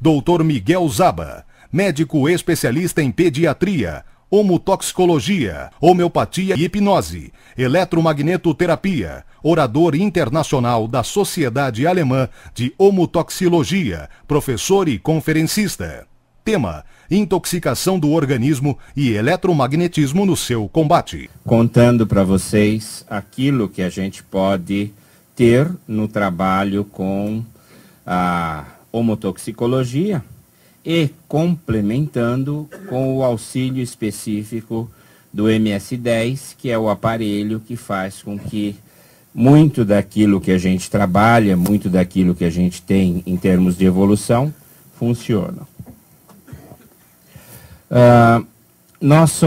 Dr. Miguel Zaba, médico especialista em pediatria, homotoxicologia, homeopatia e hipnose, eletromagnetoterapia, orador internacional da Sociedade Alemã de Homotoxicologia, professor e conferencista. Tema: intoxicação do organismo e eletromagnetismo no seu combate. Contando para vocês aquilo que a gente pode ter no trabalho com a homotoxicologia e complementando com o auxílio específico do MS-10, que é o aparelho que faz com que muito daquilo que a gente trabalha, muito daquilo que a gente tem em termos de evolução, funciona. Nós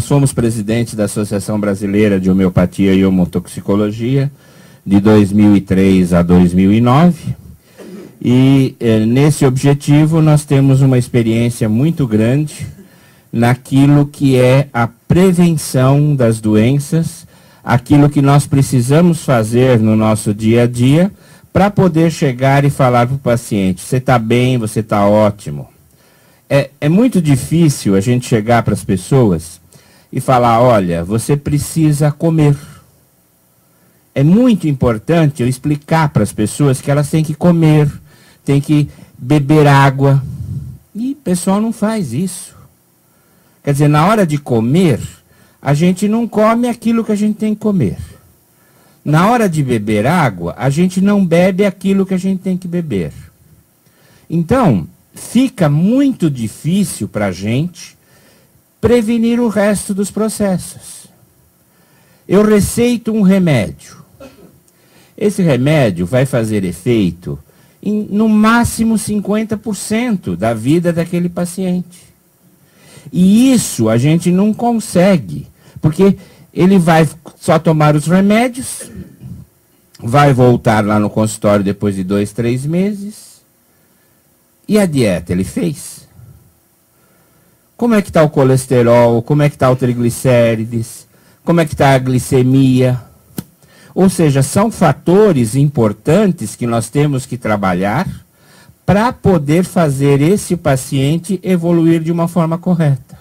fomos presidentes da Associação Brasileira de Homeopatia e Homotoxicologia de 2003 a 2009. E nesse objetivo nós temos uma experiência muito grande naquilo que é a prevenção das doenças, aquilo que nós precisamos fazer no nosso dia a dia para poder chegar e falar para o paciente: você está bem, você está ótimo. É muito difícil a gente chegar para as pessoas e falar: olha, você precisa comer. É muito importante eu explicar para as pessoas que elas têm que comer, tem que beber água. E o pessoal não faz isso. Quer dizer, na hora de comer, a gente não come aquilo que a gente tem que comer. Na hora de beber água, a gente não bebe aquilo que a gente tem que beber. Então, fica muito difícil para a gente prevenir o resto dos processos. Eu receito um remédio. Esse remédio vai fazer efeito no máximo 50% da vida daquele paciente. E isso a gente não consegue, porque ele vai só tomar os remédios, vai voltar lá no consultório depois de 2, 3 meses. E a dieta ele fez? Como é que está o colesterol? Como é que está o triglicérides? Como é que está a glicemia? Ou seja, são fatores importantes que nós temos que trabalhar para poder fazer esse paciente evoluir de uma forma correta.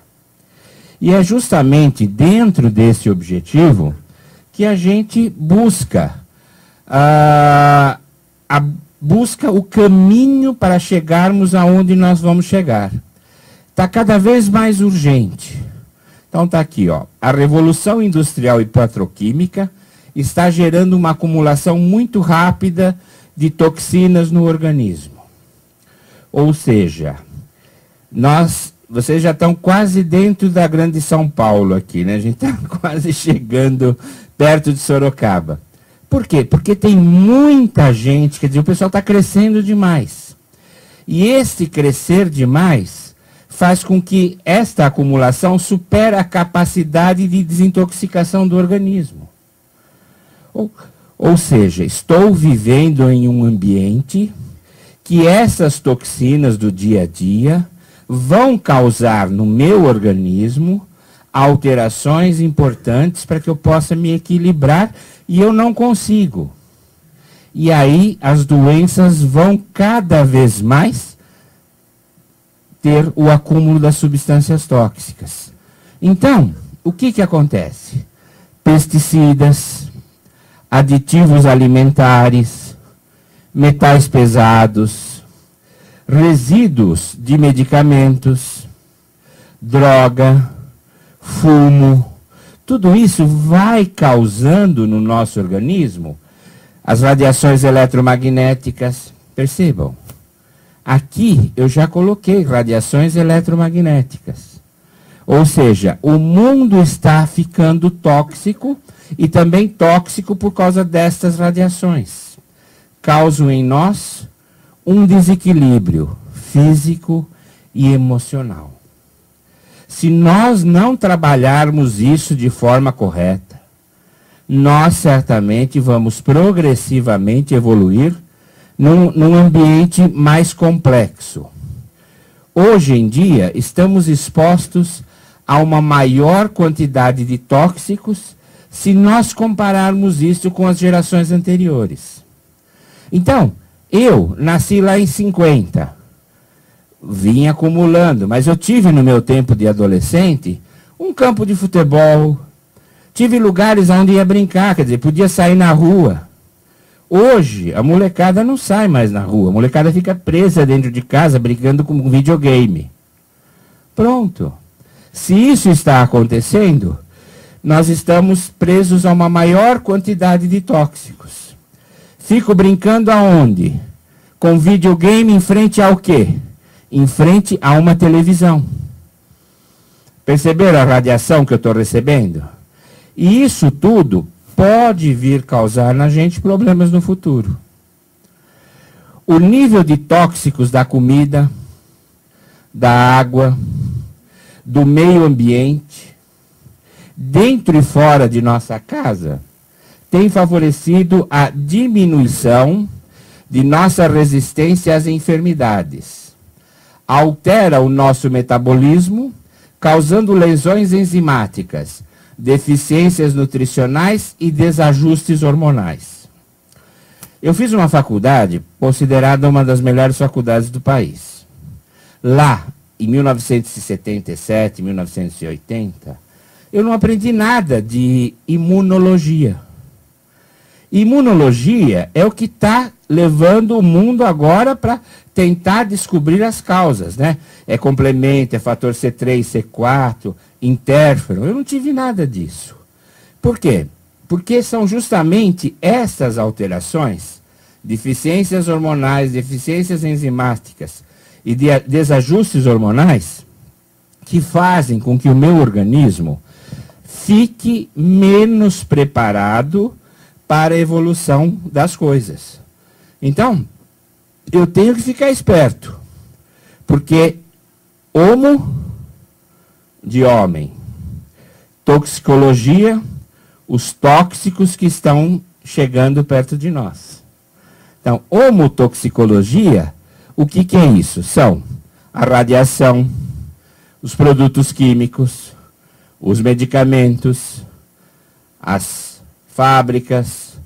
E é justamente dentro desse objetivo que a gente busca busca o caminho para chegarmos aonde nós vamos chegar. Está cada vez mais urgente. Então está aqui, ó, a revolução industrial e petroquímica está gerando uma acumulação muito rápida de toxinas no organismo. Ou seja, vocês já estão quase dentro da grande São Paulo aqui, né? A gente está quase chegando perto de Sorocaba. Por quê? Porque tem muita gente, quer dizer, o pessoal está crescendo demais. E esse crescer demais faz com que esta acumulação supere a capacidade de desintoxicação do organismo. Ou seja, estou vivendo em um ambiente que essas toxinas do dia a dia vão causar no meu organismo alterações importantes para que eu possa me equilibrar e eu não consigo. E aí as doenças vão cada vez mais ter o acúmulo das substâncias tóxicas. Então, o que acontece? Pesticidas, aditivos alimentares, metais pesados, resíduos de medicamentos, droga, fumo, tudo isso vai causando no nosso organismo as radiações eletromagnéticas. Percebam, aqui eu já coloquei radiações eletromagnéticas. Ou seja, o mundo está ficando tóxico e também tóxico por causa destas radiações. Causam em nós um desequilíbrio físico e emocional. Se nós não trabalharmos isso de forma correta, nós certamente vamos progressivamente evoluir num ambiente mais complexo. Hoje em dia, estamos expostos a uma maior quantidade de tóxicos se nós compararmos isso com as gerações anteriores. Então, eu nasci lá em 50. vim acumulando, mas eu tive no meu tempo de adolescente um campo de futebol, tive lugares onde ia brincar, quer dizer, podia sair na rua. Hoje, a molecada não sai mais na rua, a molecada fica presa dentro de casa brincando com videogame. Pronto. Se isso está acontecendo, nós estamos presos a uma maior quantidade de tóxicos. Fico brincando aonde? Com videogame em frente ao quê? Em frente a uma televisão. Perceberam a radiação que eu estou recebendo? E isso tudo pode vir causar na gente problemas no futuro. O nível de tóxicos da comida, da água, do meio ambiente, dentro e fora de nossa casa, tem favorecido a diminuição de nossa resistência às enfermidades. Altera o nosso metabolismo, causando lesões enzimáticas, deficiências nutricionais e desajustes hormonais. Eu fiz uma faculdade considerada uma das melhores faculdades do país. Lá, em 1977, 1980, eu não aprendi nada de imunologia. Imunologia é o que está levando o mundo agora para tentar descobrir as causas, né? É complemento, é fator C3, C4, interferon. Eu não tive nada disso. Por quê? Porque são justamente essas alterações, deficiências hormonais, deficiências enzimáticas e desajustes hormonais, que fazem com que o meu organismo fique menos preparado para a evolução das coisas. Então, eu tenho que ficar esperto, porque homo de homem, toxicologia, os tóxicos que estão chegando perto de nós. Então, homotoxicologia, o que é isso? São a radiação, os produtos químicos, os medicamentos, as fábricas,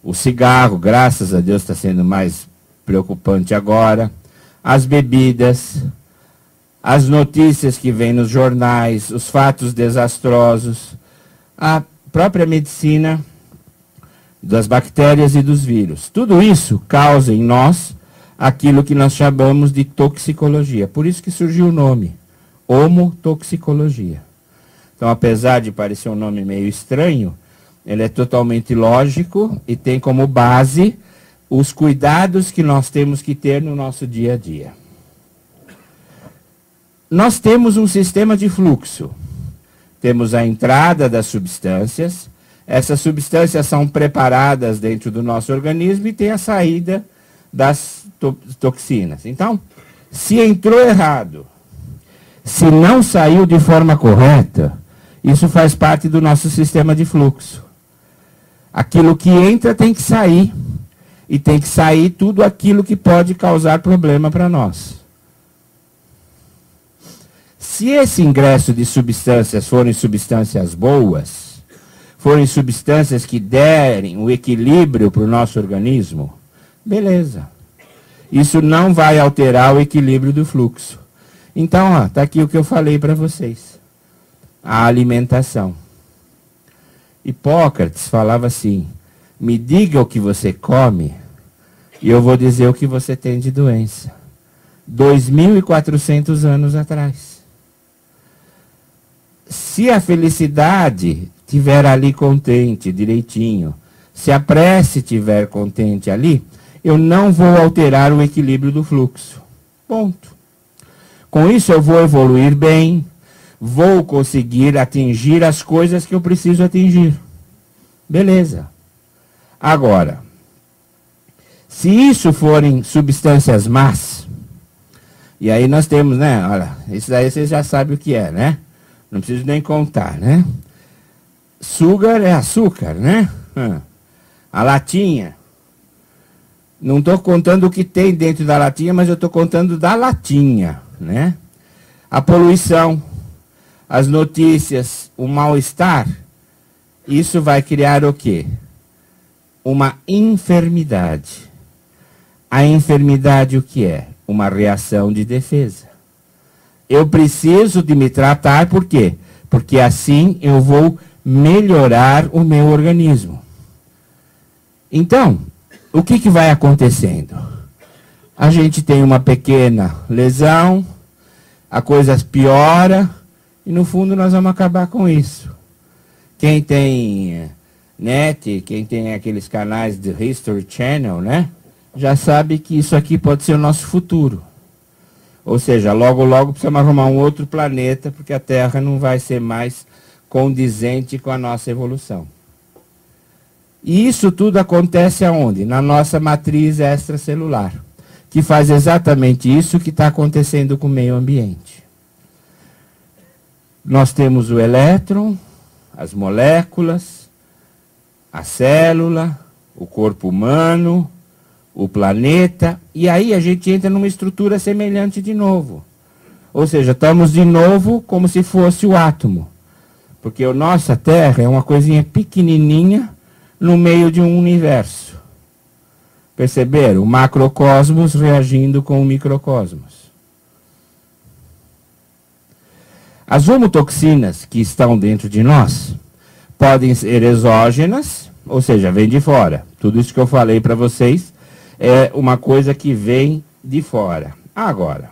o cigarro, graças a Deus está sendo mais preocupante agora, as bebidas, as notícias que vêm nos jornais, os fatos desastrosos, a própria medicina das bactérias e dos vírus. Tudo isso causa em nós aquilo que nós chamamos de toxicologia. Por isso que surgiu o nome, homotoxicologia. Então, apesar de parecer um nome meio estranho, ele é totalmente lógico e tem como base os cuidados que nós temos que ter no nosso dia a dia. Nós temos um sistema de fluxo. Temos a entrada das substâncias, essas substâncias são preparadas dentro do nosso organismo e tem a saída das toxinas. Então, se entrou errado, se não saiu de forma correta, isso faz parte do nosso sistema de fluxo. Aquilo que entra tem que sair, e tem que sair tudo aquilo que pode causar problema para nós. Se esse ingresso de substâncias forem substâncias boas, forem substâncias que derem o equilíbrio para o nosso organismo, beleza. Isso não vai alterar o equilíbrio do fluxo. Então, está aqui o que eu falei para vocês. A alimentação. Hipócrates falava assim, me diga o que você come e eu vou dizer o que você tem de doença. 2.400 anos atrás. Se a felicidade estiver ali contente, direitinho, se a prece estiver contente ali, eu não vou alterar o equilíbrio do fluxo. Ponto. Com isso eu vou evoluir bem, vou conseguir atingir as coisas que eu preciso atingir. Beleza. Agora, se isso forem substâncias más, e aí nós temos, né, olha, isso daí vocês já sabem o que é, né? Não preciso nem contar, né? Sugar é açúcar, né? A latinha. Não estou contando o que tem dentro da latinha, mas eu estou contando da latinha, né? A poluição, as notícias, o mal-estar, isso vai criar o quê? Uma enfermidade. A enfermidade o que é? uma reação de defesa. Eu preciso de me tratar, por quê? Porque assim eu vou melhorar o meu organismo. Então, o que vai acontecendo? A gente tem uma pequena lesão, a coisa piora, e no fundo nós vamos acabar com isso. Quem tem net, quem tem aqueles canais de History Channel, né, já sabe que isso aqui pode ser o nosso futuro. Ou seja, logo, logo precisamos arrumar um outro planeta, porque a Terra não vai ser mais condizente com a nossa evolução. E isso tudo acontece aonde? Na nossa matriz extracelular, que faz exatamente isso que está acontecendo com o meio ambiente. Nós temos o elétron, as moléculas, a célula, o corpo humano, o planeta, e aí a gente entra numa estrutura semelhante de novo. Ou seja, estamos de novo como se fosse o átomo. Porque a nossa Terra é uma coisinha pequenininha no meio de um universo. Perceberam? O macrocosmos reagindo com o microcosmos. As homotoxinas que estão dentro de nós podem ser exógenas, ou seja, vem de fora. Tudo isso que eu falei para vocês é uma coisa que vem de fora. Agora,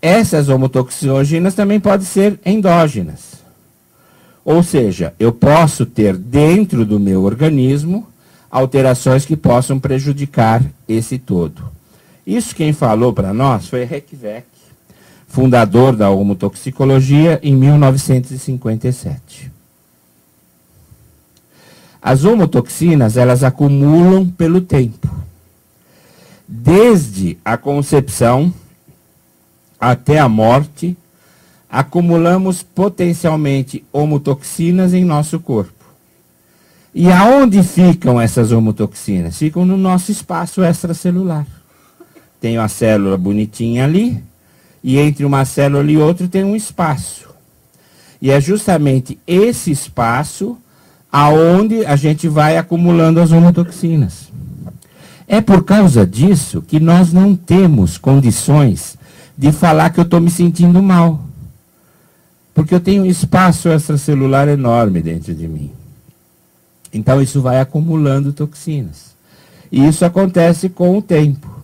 essas homotoxinogenas também podem ser endógenas. Ou seja, eu posso ter dentro do meu organismo alterações que possam prejudicar esse todo. Isso quem falou para nós foi Reykjavik, fundador da homotoxicologia, em 1957. As homotoxinas, elas acumulam pelo tempo. Desde a concepção até a morte, acumulamos potencialmente homotoxinas em nosso corpo. E aonde ficam essas homotoxinas? Ficam no nosso espaço extracelular. Tem uma célula bonitinha ali, e entre uma célula e outra tem um espaço. E é justamente esse espaço aonde a gente vai acumulando as homotoxinas. É por causa disso que nós não temos condições de falar que eu estou me sentindo mal. Porque eu tenho um espaço extracelular enorme dentro de mim. Então isso vai acumulando toxinas. E isso acontece com o tempo.